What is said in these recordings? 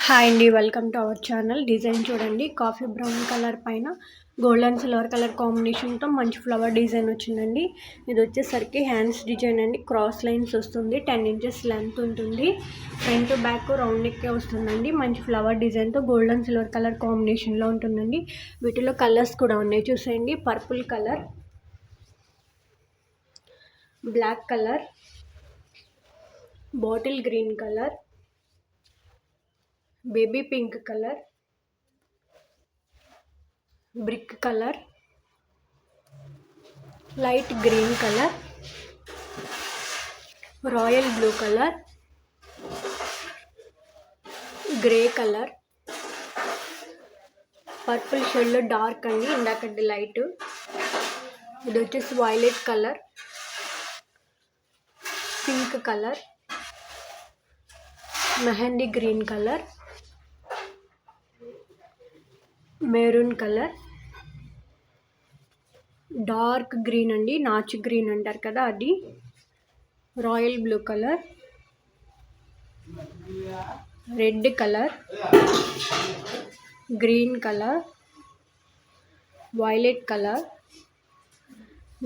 Hi అండి, welcome to our channel. Design చూడండి, coffee brown colour పైన గోల్డ్ అండ్ సిల్వర్ కలర్ కాంబినేషన్తో మంచి ఫ్లవర్ డిజైన్ వచ్చిందండి. ఇది వచ్చేసరికి హ్యాండ్స్ డిజైన్ అండి. క్రాస్ లైన్స్ వస్తుంది, 10 ఇంచెస్ లెంత్ ఉంటుంది. ఫ్రంట్ బ్యాక్ రౌండ్ నెక్ వస్తుందండి. మంచి ఫ్లవర్ డిజైన్తో గోల్డ్ అండ్ సిల్వర్ కలర్ కాంబినేషన్లో ఉంటుందండి. వీటిలో కలర్స్ కూడా ఉన్నాయి చూసేయండి. Purple colour, black colour, bottle green colour, baby pink colour, brick colour, light green colour, royal blue colour, grey colour, purple షేడ్లో డార్క్ అండి, ఇందాకటి లైట్. ఇది వచ్చేసి violet colour, pink colour, mehndi green colour, maroon colour, dark green అండి, నాచ్ green అంటారు కదా అది, royal blue colour, red colour, green colour, violet colour,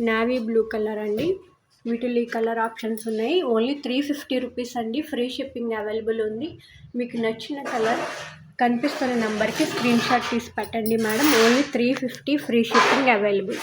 navy blue colour అండి. వీటిలో ఈ కలర్ ఆప్షన్స్ ఉన్నాయి. ఓన్లీ 350 రూపీస్ అండి. ఫ్రీ షిప్పింగ్ అవైలబుల్ ఉంది. మీకు నచ్చిన కలర్ కనిపిస్తున్న నెంబర్కి స్క్రీన్ షాట్ తీసి పెట్టండి madam. Only 350, free shipping available.